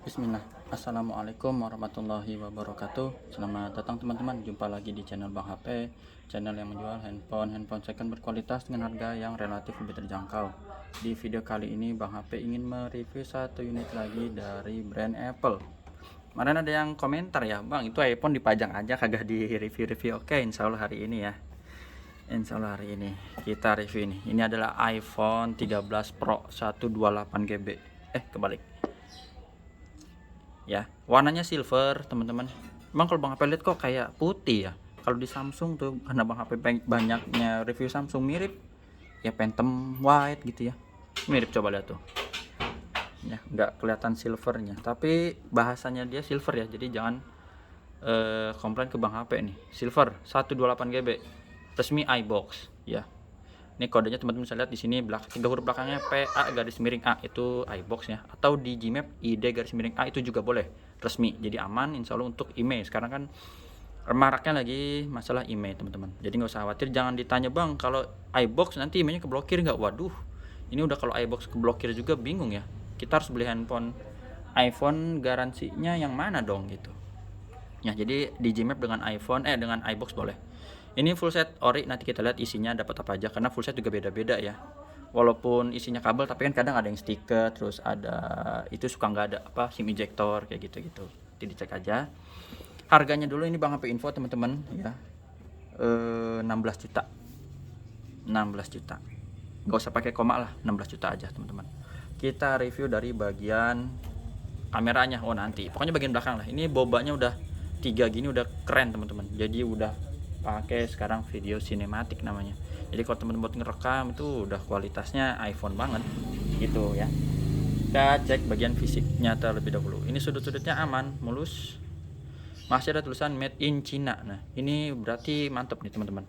Bismillah. Assalamualaikum warahmatullahi wabarakatuh. Selamat datang teman-teman. Jumpa lagi di channel Bang HP, channel yang menjual handphone second berkualitas dengan harga yang relatif lebih terjangkau. Di video kali ini Bang HP ingin mereview satu unit lagi dari brand Apple. Kemarin ada yang komentar ya, Bang itu iPhone dipajang aja kagak di review-review. Oke, insya Allah hari ini ya. Insya Allah hari ini kita review ini. Ini adalah iPhone 13 Pro 128 GB. Kebalik ya, warnanya silver teman-teman. Emang kalau Bang HP lihat kok kayak putih ya, kalau di Samsung tuh karena Bang HP banyaknya review Samsung mirip ya, Phantom White gitu ya, mirip. Coba lihat tuh ya, nggak kelihatan silvernya tapi bahasanya dia silver ya, jadi jangan komplain ke Bang HP nih. Silver 128 GB resmi iBox ya. Ini kodenya teman-teman bisa lihat di sini, tiga huruf belakangnya PA garis miring A, itu iBox ya. Atau di Gmap ID garis miring A itu juga boleh, resmi. Jadi aman insya Allah untuk email. Sekarang kan maraknya lagi masalah email teman-teman. Jadi nggak usah khawatir, jangan ditanya Bang kalau iBox nanti emailnya keblokir nggak. Waduh, ini udah kalau iBox keblokir juga bingung ya. Kita harus beli handphone iPhone garansinya yang mana dong gitu. Ya, jadi di Gmap dengan dengan iBox boleh. Ini full set ori, nanti kita lihat isinya dapat apa aja karena full set juga beda-beda ya. Walaupun isinya kabel tapi kan kadang ada yang stiker, terus ada itu suka nggak ada SIM ejector kayak gitu-gitu. Nanti dicek aja. Harganya dulu ini Bang HP info teman-teman ya. 16 juta. 16 juta. Nggak usah pakai koma lah, 16 juta aja teman-teman. Kita review dari bagian kameranya. Oh nanti, pokoknya bagian belakang lah. Ini bobanya udah 3 gini udah keren teman-teman. Jadi udah pakai sekarang video sinematik namanya. Jadi kalau teman-teman buat ngerekam itu udah kualitasnya iPhone banget gitu ya. Kita cek bagian fisiknya terlebih dahulu. Ini sudut-sudutnya aman, mulus. Masih ada tulisan made in China. Nah, ini berarti mantep nih teman-teman.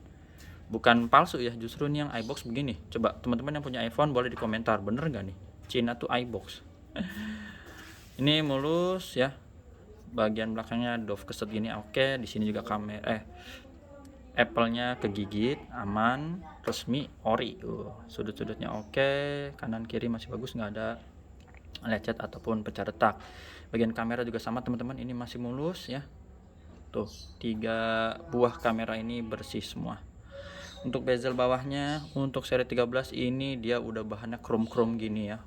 Bukan palsu ya, justru ini yang iBox begini. Coba teman-teman yang punya iPhone boleh di komentar, bener nggak nih China tuh iBox. Ini mulus ya. Bagian belakangnya doff keset gini oke. Di sini juga kamera Apple-nya kegigit, aman, resmi, ori. Sudut-sudutnya oke, kanan kiri masih bagus, nggak ada lecet ataupun pecah retak. Bagian kamera juga sama teman-teman, ini masih mulus ya. Tuh, 3 buah kamera ini bersih semua. Untuk bezel bawahnya, untuk seri 13 ini dia udah bahannya chrome gini ya.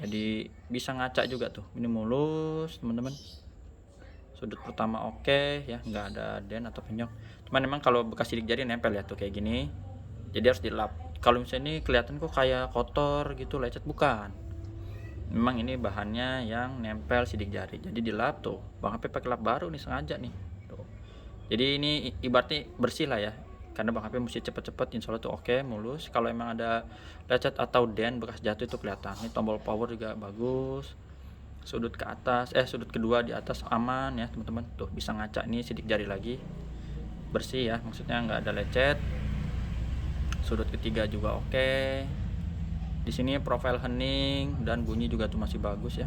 Jadi bisa ngaca juga tuh. Ini mulus teman-teman. Sudut pertama oke ya, nggak ada dent atau penyok. Cuman memang kalau bekas sidik jari nempel ya tuh kayak gini, jadi harus dilap. Kalau misalnya ini kelihatan kok kayak kotor gitu, lecet, bukan, memang ini bahannya yang nempel sidik jari, jadi dilap tuh. Bang HP pakai lap baru nih sengaja nih tuh. Jadi ini ibaratnya bersih lah ya, karena Bang HP mesti cepet-cepet. Insya Allah tuh oke, mulus. Kalau emang ada lecet atau dent bekas jatuh itu kelihatan. Ini tombol power juga bagus, sudut ke atas sudut kedua di atas aman ya teman-teman. Tuh bisa ngaca nih sidik jari lagi, bersih ya, maksudnya nggak ada lecet. Sudut ketiga juga oke. Di sini profile hening dan bunyi juga tuh masih bagus ya.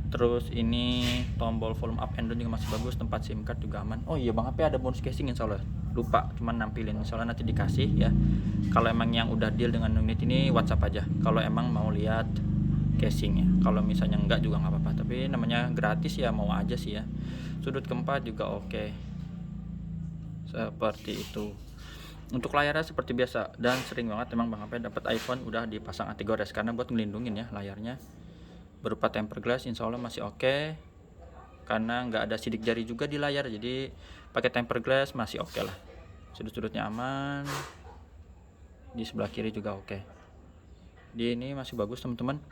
Terus ini tombol volume up and down juga masih bagus, tempat SIM card juga aman. Oh iya Bang HP ada bonus casing insya Allah, lupa cuman nampilin, insya Allah nanti dikasih ya. Kalau emang yang udah deal dengan unit ini WhatsApp aja kalau emang mau lihat casingnya. Kalau misalnya enggak juga nggak apa-apa, tapi namanya gratis ya mau aja sih ya. Sudut keempat juga oke, seperti itu. Untuk layarnya seperti biasa dan sering banget emang Bang HP dapat iPhone udah dipasang anti gores karena buat ngelindungin ya layarnya. Berupa tempered glass insya Allah masih oke, karena nggak ada sidik jari juga di layar, jadi pakai tempered glass masih oke lah. Sudut-sudutnya aman, di sebelah kiri juga oke. Di ini masih bagus teman-teman.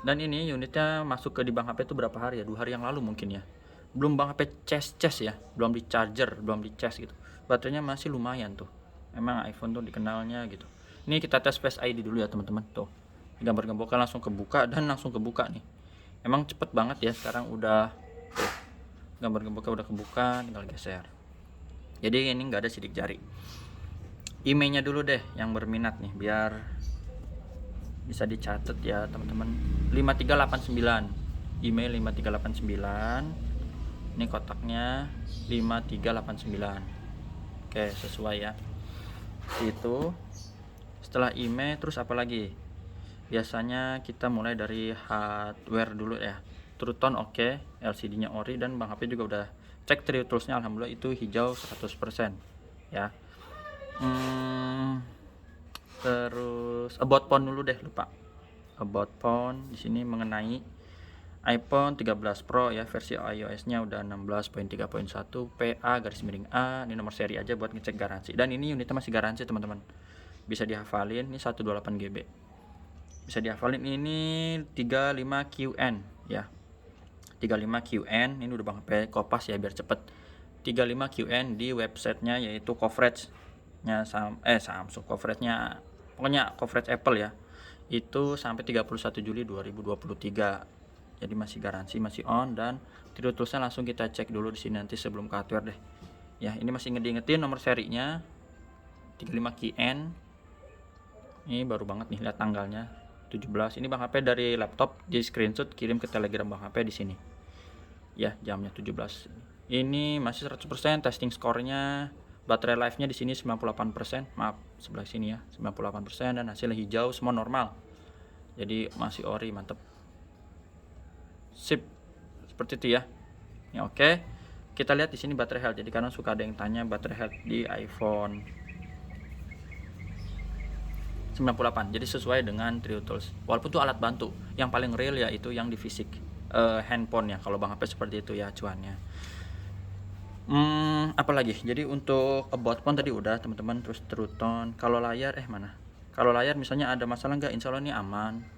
Dan ini unitnya masuk ke di Bang HP itu berapa hari ya, 2 hari yang lalu mungkin ya. Belum Bang HP cas ya, belum di charger, belum di cas gitu. Baterainya masih lumayan tuh, emang iPhone tuh dikenalnya gitu. Ini kita tes Face ID dulu ya teman-teman. Tuh gambar gembokan langsung kebuka dan langsung kebuka nih, emang cepet banget ya sekarang udah. Tuh gambar gembokan udah kebuka, tinggal geser. Jadi ini nggak ada sidik jari. Emailnya dulu deh yang berminat nih biar bisa dicatat ya teman-teman. 5389, email 5389. Ini kotaknya 5389. Oke, sesuai ya. Itu setelah email terus apa lagi? Biasanya kita mulai dari hardware dulu ya. True Tone oke, LCD-nya ori, dan Bang HP juga udah cek True Tools-nya, alhamdulillah itu hijau 100% ya. Terus about phone dulu deh, lupa. About phone di sini mengenai iPhone 13 Pro ya, versi iOS-nya udah 16.3.1 PA_A. Ini nomor seri aja buat ngecek garansi. Dan ini unitnya masih garansi, teman-teman. Bisa dihafalin, ini 128 GB. Bisa dihafalin, ini 35QN ya. 35QN, ini udah Bang HP kopas ya biar cepet. 35QN di websitenya yaitu coverage-nya Samsung, coverage-nya pokoknya coverage Apple ya. Itu sampai 31 Juli 2023. Jadi masih garansi, masih on, dan True Tools-nya langsung kita cek dulu di sini nanti sebelum ke hardware deh. Ya, ini masih ngediingetin nomor serinya 35QN. Ini baru banget nih, lihat tanggalnya 17. Ini Bang HP dari laptop di screenshot, kirim ke Telegram Bang HP di sini. Ya, jamnya 17. Ini masih 100%, testing score-nya, baterai life-nya di sini 98%. Maaf, sebelah sini ya, 98%, dan hasilnya hijau, semua normal. Jadi masih ori, mantep. Sip, seperti itu ya. Ya oke. Kita lihat di sini baterai health. Jadi karena suka ada yang tanya baterai health di iPhone 98. Jadi sesuai dengan True Tools. Walaupun itu alat bantu, yang paling real ya itu yang di fisik handphone ya. Kalau Bang HP seperti itu ya cuannya. Apalagi? Jadi untuk about phone tadi udah, teman-teman. Terus True Tone. Kalau layar mana? Kalau layar misalnya ada masalah nggak? Insya Allah ini aman.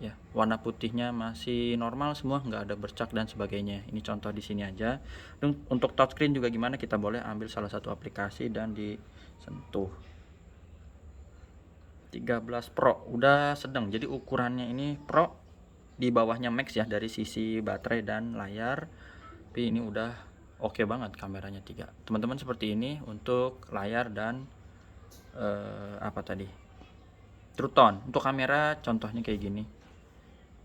Ya, warna putihnya masih normal semua, nggak ada bercak dan sebagainya. Ini contoh di sini aja. Dan untuk touchscreen juga gimana? Kita boleh ambil salah satu aplikasi dan disentuh. 13 Pro udah sedang, jadi ukurannya ini Pro, di bawahnya Max ya dari sisi baterai dan layar. Tapi ini udah oke banget kameranya 3. Teman-teman seperti ini untuk layar dan True Tone. Untuk kamera contohnya kayak gini.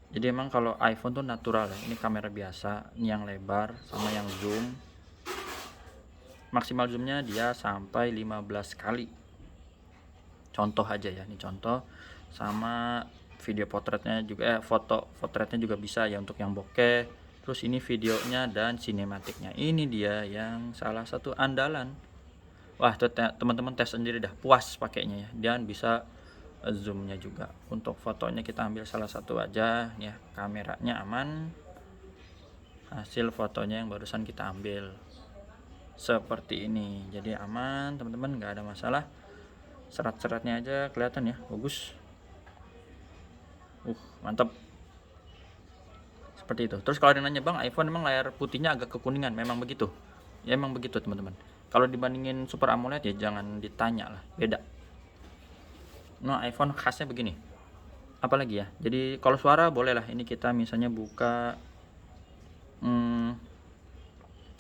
Jadi emang kalau iPhone tuh natural ya. Ini kamera biasa, ini yang lebar sama yang zoom. Maksimal zoomnya dia sampai 15 kali. Contoh aja ya, ini contoh. Sama video potretnya juga, foto potretnya juga bisa ya untuk yang bokeh. Terus ini videonya dan sinematiknya. Ini dia yang salah satu andalan. Wah, teman-teman tes sendiri dah, puas pakainya ya. Dan bisa zoomnya juga. Untuk fotonya kita ambil salah satu aja ya, kameranya aman, hasil fotonya yang barusan kita ambil seperti ini. Jadi aman teman-teman, nggak ada masalah. Serat-seratnya aja kelihatan ya, bagus. Mantap. Seperti itu. Terus kalau ada nanya, Bang, iPhone emang layar putihnya agak kekuningan? Memang begitu ya, emang begitu teman-teman. Kalau dibandingin Super AMOLED ya jangan ditanya lah, beda. Nah, iPhone khasnya begini. Apalagi ya? Jadi kalau suara bolehlah, ini kita misalnya buka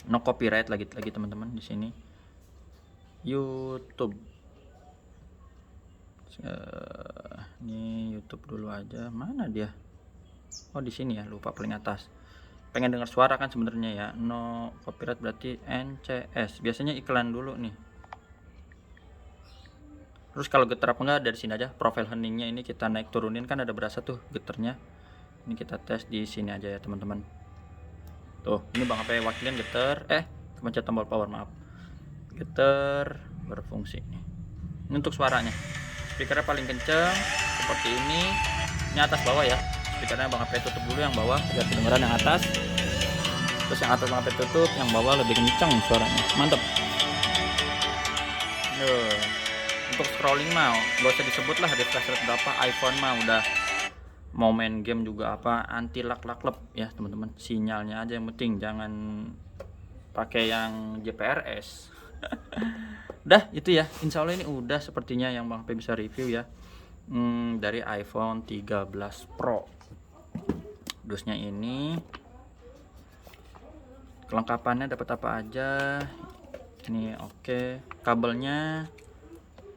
no copyright lagi teman-teman di sini. YouTube. Ini YouTube dulu aja. Mana dia? Oh, di sini ya, lupa paling atas. Pengen dengar suara kan sebenarnya ya. No copyright berarti NCS. Biasanya iklan dulu nih. Terus kalau getar apa enggak, dari sini aja. Profile heningnya ini kita naik turunin, kan ada berasa tuh getarnya. Ini kita tes di sini aja ya teman-teman. Tuh, ini Bang HP wakilin getar. Kepencet tombol power, maaf. Getar berfungsi. Ini untuk suaranya. Speakernya paling kenceng seperti ini. Ini atas bawah ya. Speakernya Bang HP tutup dulu yang bawah biar kedengeran yang atas. Terus yang atas Bang HP tutup, yang bawah lebih kenceng suaranya. Mantep. Untuk scrolling mah gak usah disebut lah refresh rate berapa. iPhone mah udah mau main game juga anti lag ya teman-teman. Sinyalnya aja yang penting, jangan pakai yang GPRS. Udah itu ya, insya Allah ini udah sepertinya yang Bang P bisa review ya, dari iPhone 13 Pro. Dusnya ini kelengkapannya dapat apa aja ini. Oke, kabelnya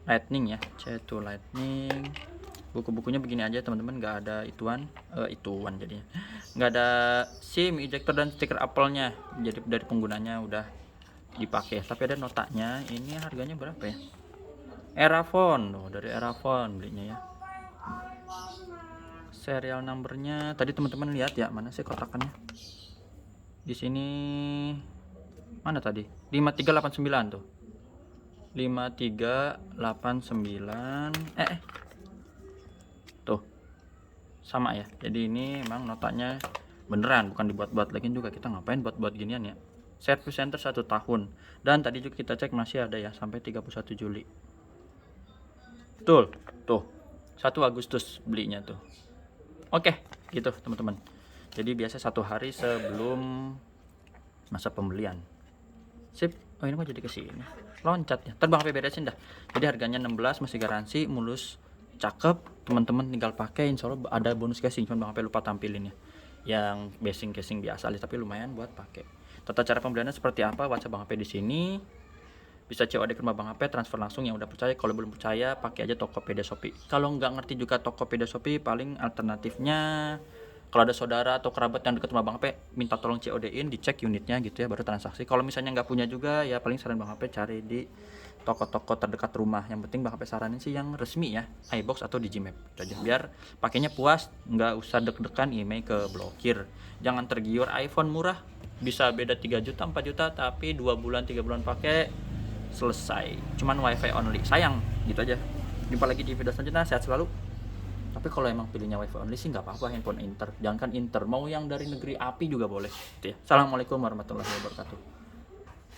Lightning ya, C2 Lightning. Buku-bukunya begini aja teman-teman, nggak ada ituan jadinya, nggak ada SIM ejector dan stiker Apple-nya. Jadi dari penggunanya udah dipakai, tapi ada notanya. Ini harganya berapa ya? Eraphone, dari Eraphone belinya ya. serial numbernya tadi teman-teman lihat ya, mana sih kotakannya? Di sini mana tadi? 5389 tuh. 5389 tuh sama ya. Jadi ini emang notanya beneran, bukan dibuat-buat lagi juga. Kita ngapain buat-buat ginian ya. Service center 1 tahun, dan tadi juga kita cek masih ada ya sampai 31 Juli. Betul tuh, 1 Agustus belinya tuh. Oke gitu teman-teman. Jadi biasa 1 hari sebelum masa pembelian. Sip. Oh ini kok jadi kesini loncat ya. Terbang HP beresin dah. Jadi harganya 16, masih garansi, mulus, cakep. Teman-teman tinggal pakai, insya Allah ada bonus casing. Cuma Bang HP lupa tampilin ya, yang casing biasa aja, tapi lumayan buat pakai. Tata cara pembeliannya seperti apa? WhatsApp Bang HP di sini. Bisa COD ke rumah Bang HP, transfer langsung yang udah percaya. Kalau belum percaya, pakai aja Tokopedia Shopee. Kalau nggak ngerti juga Tokopedia Shopee, paling alternatifnya kalau ada saudara atau kerabat yang dekat rumah Bang HP, minta tolong COD-in, dicek unitnya gitu ya, baru transaksi. Kalau misalnya nggak punya juga, ya paling saran Bang HP cari di toko-toko terdekat rumah. Yang penting Bang HP saranin sih yang resmi ya, iBox atau Digimap. Itu aja, biar pakainya puas, nggak usah deg-degan email ke blokir. Jangan tergiur iPhone murah, bisa beda 3 juta, 4 juta, tapi 2 bulan, 3 bulan pakai, selesai. Cuman wifi only, sayang gitu aja. Jumpa lagi di video selanjutnya, sehat selalu. Tapi kalau emang pilihnya wifi only sih nggak apa-apa, handphone Inter. Jangankan Inter, mau yang dari negeri api juga boleh gitu ya. Assalamualaikum warahmatullahi wabarakatuh.